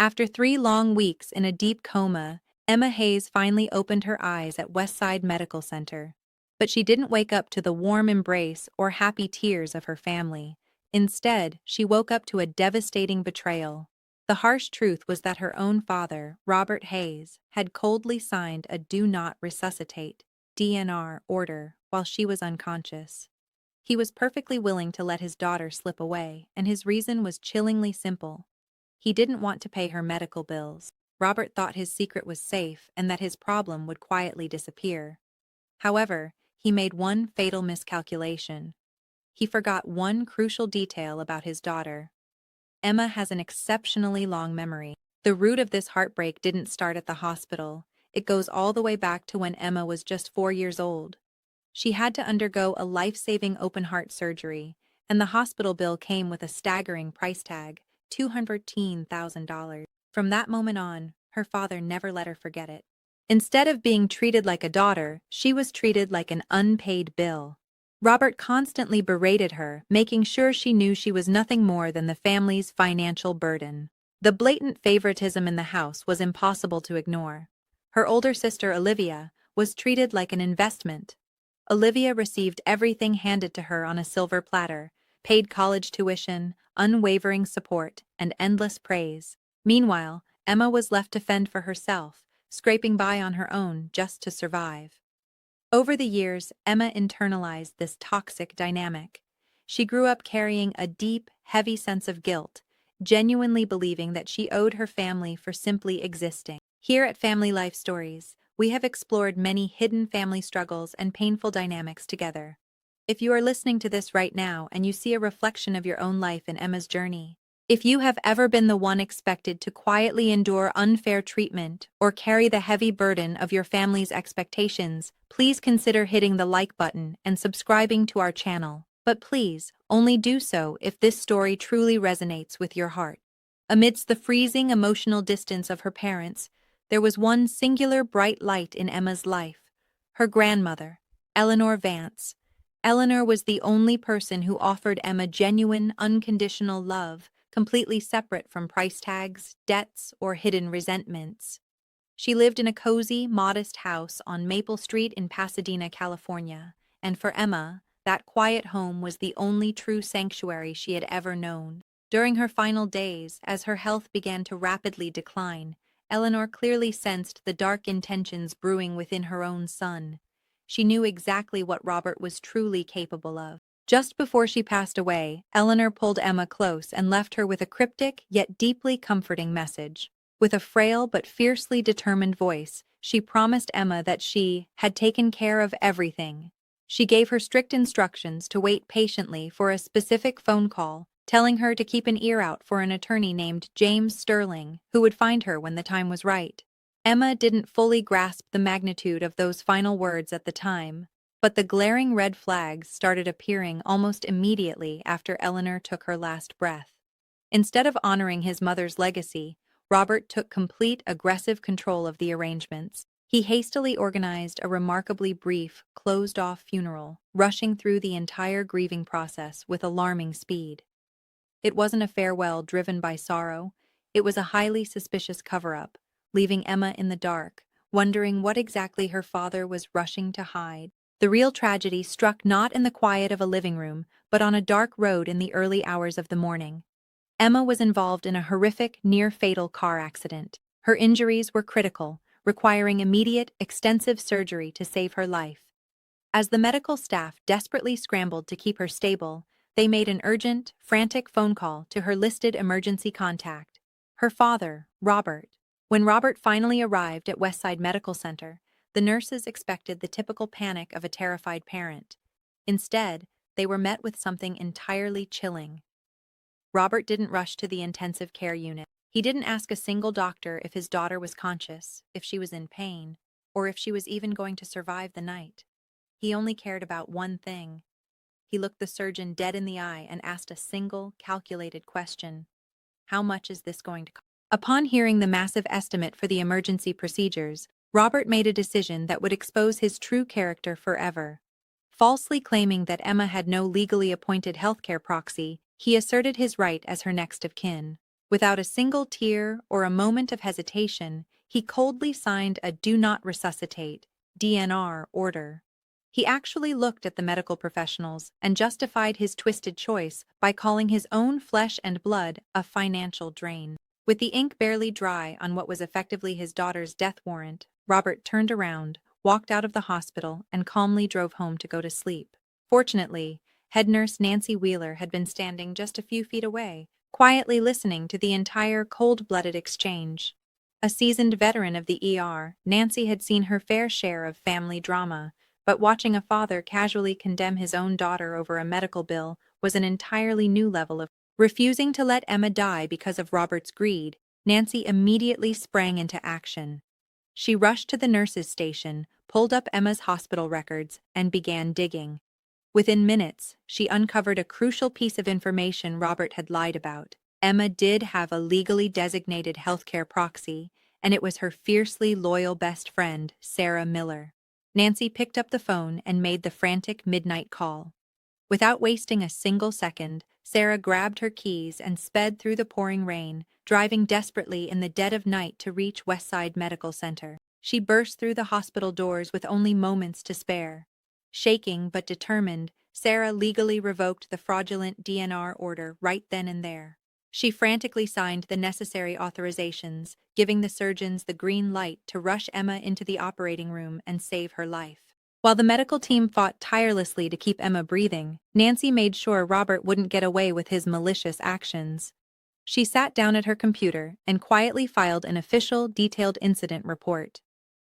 After 3 long weeks in a deep coma, Emma Hayes finally opened her eyes at Westside Medical Center. But she didn't wake up to the warm embrace or happy tears of her family. Instead, she woke up to a devastating betrayal. The harsh truth was that her own father, Robert Hayes, had coldly signed a "Do Not Resuscitate" (DNR) order while she was unconscious. He was perfectly willing to let his daughter slip away, and his reason was chillingly simple. He didn't want to pay her medical bills. Robert thought his secret was safe and that his problem would quietly disappear. However, he made one fatal miscalculation. He forgot one crucial detail about his daughter. Emma has an exceptionally long memory. The root of this heartbreak didn't start at the hospital. It goes all the way back to when Emma was just 4 years old. She had to undergo a life-saving open-heart surgery, and the hospital bill came with a staggering price tag, $213,000. From that moment on, her father never let her forget it. Instead of being treated like a daughter, she was treated like an unpaid bill. Robert constantly berated her, making sure she knew she was nothing more than the family's financial burden. The blatant favoritism in the house was impossible to ignore. Her older sister, Olivia, was treated like an investment. Olivia received everything handed to her on a silver platter: paid college tuition, unwavering support, and endless praise. Meanwhile, Emma was left to fend for herself, scraping by on her own just to survive. Over the years, Emma internalized this toxic dynamic. She grew up carrying a deep, heavy sense of guilt, genuinely believing that she owed her family for simply existing. Here at Family Life Stories, we have explored many hidden family struggles and painful dynamics together. If you are listening to this right now and you see a reflection of your own life in Emma's journey, if you have ever been the one expected to quietly endure unfair treatment or carry the heavy burden of your family's expectations, please consider hitting the like button and subscribing to our channel. But please, only do so if this story truly resonates with your heart. Amidst the freezing emotional distance of her parents, there was one singular bright light in Emma's life: her grandmother, Eleanor Vance. Eleanor was the only person who offered Emma genuine, unconditional love, completely separate from price tags, debts, or hidden resentments. She lived in a cozy, modest house on Maple Street in Pasadena, California, and for Emma, that quiet home was the only true sanctuary she had ever known. During her final days, as her health began to rapidly decline, Eleanor clearly sensed the dark intentions brewing within her own son. She knew exactly what Robert was truly capable of. Just before she passed away, Eleanor pulled Emma close and left her with a cryptic yet deeply comforting message. With a frail but fiercely determined voice, she promised Emma that she had taken care of everything. She gave her strict instructions to wait patiently for a specific phone call, telling her to keep an ear out for an attorney named James Sterling, who would find her when the time was right. Emma didn't fully grasp the magnitude of those final words at the time, but the glaring red flags started appearing almost immediately after Eleanor took her last breath. Instead of honoring his mother's legacy, Robert took complete aggressive control of the arrangements. He hastily organized a remarkably brief, closed-off funeral, rushing through the entire grieving process with alarming speed. It wasn't a farewell driven by sorrow. It was a highly suspicious cover-up, leaving Emma in the dark, wondering what exactly her father was rushing to hide. The real tragedy struck not in the quiet of a living room, but on a dark road in the early hours of the morning. Emma was involved in a horrific, near-fatal car accident. Her injuries were critical, requiring immediate, extensive surgery to save her life. As the medical staff desperately scrambled to keep her stable, they made an urgent, frantic phone call to her listed emergency contact, her father, Robert. When Robert finally arrived at Westside Medical Center, the nurses expected the typical panic of a terrified parent. Instead, they were met with something entirely chilling. Robert didn't rush to the intensive care unit. He didn't ask a single doctor if his daughter was conscious, if she was in pain, or if she was even going to survive the night. He only cared about one thing. He looked the surgeon dead in the eye and asked a single, calculated question: how much is this going to cost? Upon hearing the massive estimate for the emergency procedures, Robert made a decision that would expose his true character forever. Falsely claiming that Emma had no legally appointed healthcare proxy, he asserted his right as her next of kin. Without a single tear or a moment of hesitation, he coldly signed a "Do Not Resuscitate" (DNR) order. He actually looked at the medical professionals and justified his twisted choice by calling his own flesh and blood a financial drain. With the ink barely dry on what was effectively his daughter's death warrant, Robert turned around, walked out of the hospital, and calmly drove home to go to sleep. Fortunately, head nurse Nancy Wheeler had been standing just a few feet away, quietly listening to the entire cold-blooded exchange. A seasoned veteran of the ER, Nancy had seen her fair share of family drama, but watching a father casually condemn his own daughter over a medical bill was an entirely new level of. Refusing to let Emma die because of Robert's greed, Nancy immediately sprang into action. She rushed to the nurses' station, pulled up Emma's hospital records, and began digging. Within minutes, she uncovered a crucial piece of information Robert had lied about. Emma did have a legally designated healthcare proxy, and it was her fiercely loyal best friend, Sarah Miller. Nancy picked up the phone and made the frantic midnight call. Without wasting a single second, Sarah grabbed her keys and sped through the pouring rain, driving desperately in the dead of night to reach Westside Medical Center. She burst through the hospital doors with only moments to spare. Shaking but determined, Sarah legally revoked the fraudulent DNR order right then and there. She frantically signed the necessary authorizations, giving the surgeons the green light to rush Emma into the operating room and save her life. While the medical team fought tirelessly to keep Emma breathing, Nancy made sure Robert wouldn't get away with his malicious actions. She sat down at her computer and quietly filed an official, detailed incident report.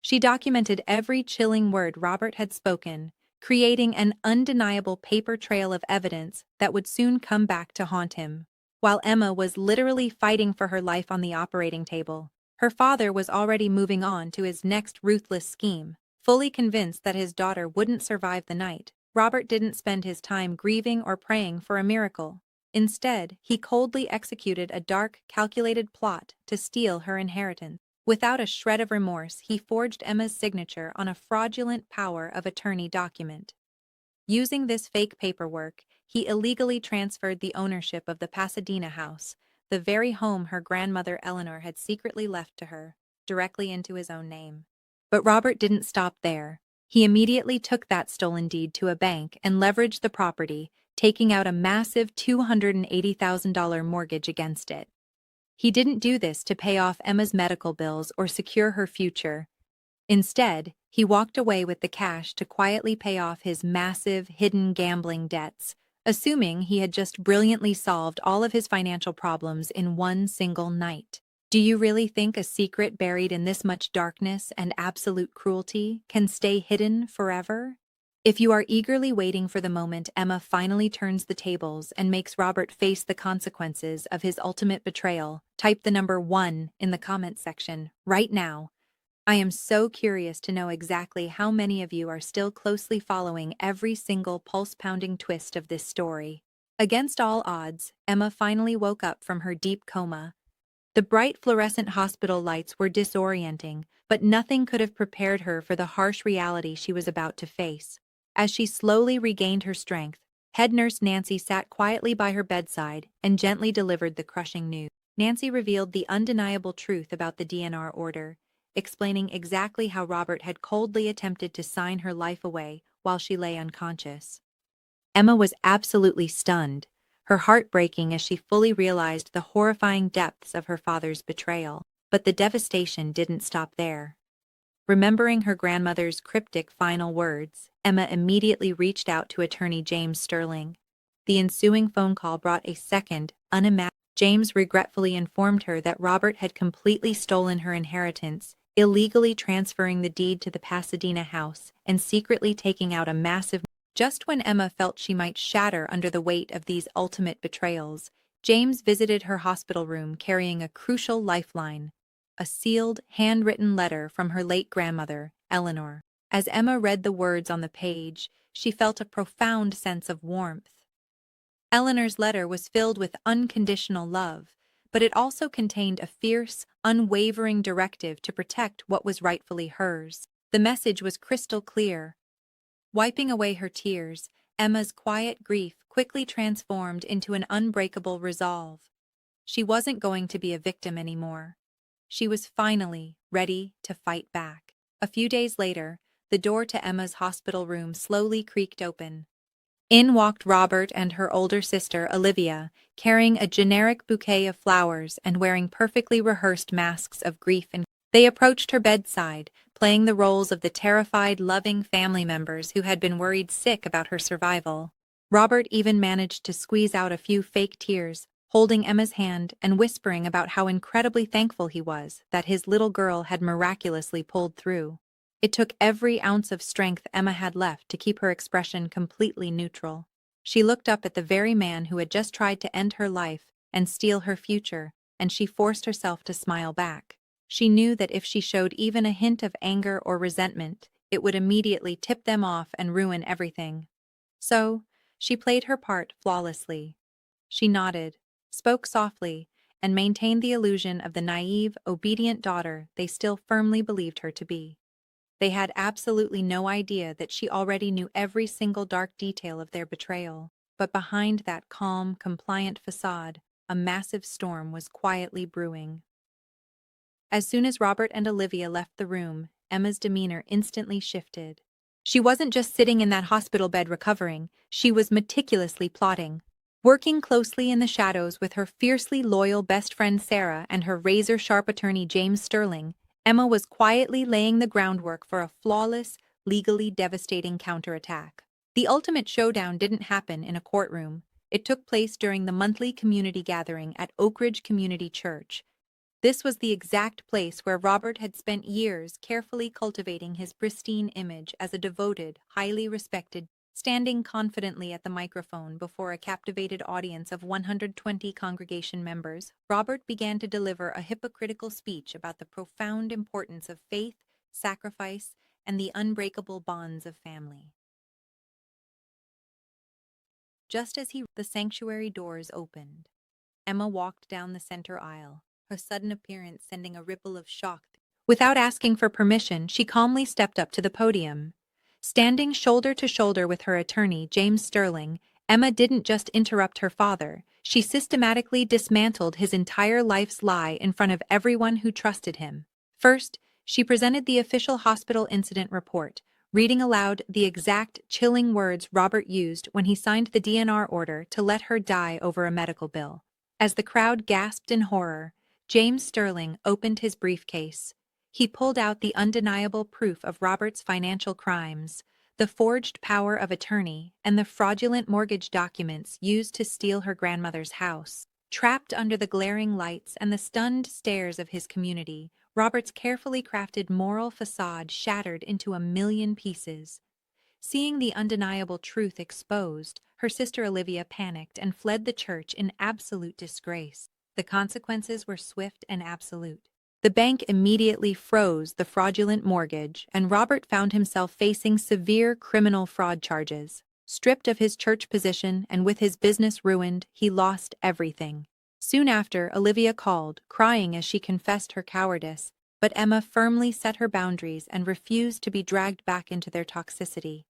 She documented every chilling word Robert had spoken, creating an undeniable paper trail of evidence that would soon come back to haunt him. While Emma was literally fighting for her life on the operating table, her father was already moving on to his next ruthless scheme. Fully convinced that his daughter wouldn't survive the night, Robert didn't spend his time grieving or praying for a miracle. Instead, he coldly executed a dark, calculated plot to steal her inheritance. Without a shred of remorse, he forged Emma's signature on a fraudulent power of attorney document. Using this fake paperwork, he illegally transferred the ownership of the Pasadena house, the very home her grandmother Eleanor had secretly left to her, directly into his own name. But Robert didn't stop there. He immediately took that stolen deed to a bank and leveraged the property, taking out a massive $280,000 mortgage against it. He didn't do this to pay off Emma's medical bills or secure her future. Instead, he walked away with the cash to quietly pay off his massive, hidden gambling debts, assuming he had just brilliantly solved all of his financial problems in one single night. Do you really think a secret buried in this much darkness and absolute cruelty can stay hidden forever? If you are eagerly waiting for the moment Emma finally turns the tables and makes Robert face the consequences of his ultimate betrayal, type the number 1 in the comments section right now. I am so curious to know exactly how many of you are still closely following every single pulse-pounding twist of this story. Against all odds, Emma finally woke up from her deep coma. The bright fluorescent hospital lights were disorienting, but nothing could have prepared her for the harsh reality she was about to face. As she slowly regained her strength, head nurse Nancy sat quietly by her bedside and gently delivered the crushing news. Nancy revealed the undeniable truth about the DNR order, explaining exactly how Robert had coldly attempted to sign her life away while she lay unconscious. Emma was absolutely stunned, her heart breaking as she fully realized the horrifying depths of her father's betrayal. But the devastation didn't stop there. Remembering her grandmother's cryptic final words, Emma immediately reached out to attorney James Sterling. The ensuing phone call brought a second, unimagined. James regretfully informed her that Robert had completely stolen her inheritance, illegally transferring the deed to the Pasadena house and secretly taking out a massive. Just when Emma felt she might shatter under the weight of these ultimate betrayals, James visited her hospital room carrying a crucial lifeline, a sealed, handwritten letter from her late grandmother, Eleanor. As Emma read the words on the page, she felt a profound sense of warmth. Eleanor's letter was filled with unconditional love, but it also contained a fierce, unwavering directive to protect what was rightfully hers. The message was crystal clear. Wiping away her tears, Emma's quiet grief quickly transformed into an unbreakable resolve. She wasn't going to be a victim anymore. She was finally ready to fight back. A few days later, the door to Emma's hospital room slowly creaked open. In walked Robert and her older sister, Olivia, carrying a generic bouquet of flowers and wearing perfectly rehearsed masks of grief and they approached her bedside, playing the roles of the terrified, loving family members who had been worried sick about her survival. Robert even managed to squeeze out a few fake tears, holding Emma's hand and whispering about how incredibly thankful he was that his little girl had miraculously pulled through. It took every ounce of strength Emma had left to keep her expression completely neutral. She looked up at the very man who had just tried to end her life and steal her future, and she forced herself to smile back. She knew that if she showed even a hint of anger or resentment, it would immediately tip them off and ruin everything. So, she played her part flawlessly. She nodded, spoke softly, and maintained the illusion of the naive, obedient daughter they still firmly believed her to be. They had absolutely no idea that she already knew every single dark detail of their betrayal, but behind that calm, compliant facade, a massive storm was quietly brewing. As soon as Robert and Olivia left the room, Emma's demeanor instantly shifted. She wasn't just sitting in that hospital bed recovering, she was meticulously plotting. Working closely in the shadows with her fiercely loyal best friend Sarah and her razor-sharp attorney James Sterling, Emma was quietly laying the groundwork for a flawless, legally devastating counterattack. The ultimate showdown didn't happen in a courtroom. It took place during the monthly community gathering at Oak Ridge Community Church. This was the exact place where Robert had spent years carefully cultivating his pristine image as a devoted, highly respected, standing confidently at the microphone before a captivated audience of 120 congregation members. Robert began to deliver a hypocritical speech about the profound importance of faith, sacrifice, and the unbreakable bonds of family. Just as the sanctuary doors opened, Emma walked down the center aisle, her sudden appearance sending a ripple of shock. Without asking for permission, she calmly stepped up to the podium. Standing shoulder to shoulder with her attorney, James Sterling, Emma didn't just interrupt her father, she systematically dismantled his entire life's lie in front of everyone who trusted him. First, she presented the official hospital incident report, reading aloud the exact chilling words Robert used when he signed the DNR order to let her die over a medical bill. As the crowd gasped in horror, James Sterling opened his briefcase. He pulled out the undeniable proof of Robert's financial crimes, the forged power of attorney, and the fraudulent mortgage documents used to steal her grandmother's house. Trapped under the glaring lights and the stunned stares of his community, Robert's carefully crafted moral facade shattered into a million pieces. Seeing the undeniable truth exposed, her sister Olivia panicked and fled the church in absolute disgrace. The consequences were swift and absolute. The bank immediately froze the fraudulent mortgage, and Robert found himself facing severe criminal fraud charges. Stripped of his church position and with his business ruined, he lost everything. Soon after, Olivia called, crying as she confessed her cowardice, but Emma firmly set her boundaries and refused to be dragged back into their toxicity.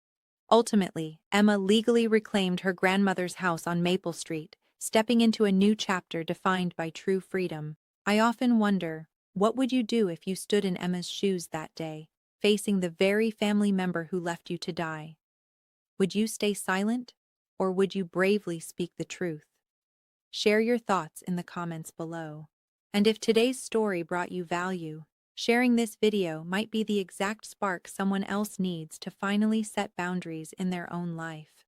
Ultimately, Emma legally reclaimed her grandmother's house on Maple Street, stepping into a new chapter defined by true freedom. I often wonder, what would you do if you stood in Emma's shoes that day, facing the very family member who left you to die? Would you stay silent, or would you bravely speak the truth? Share your thoughts in the comments below. And if today's story brought you value, sharing this video might be the exact spark someone else needs to finally set boundaries in their own life.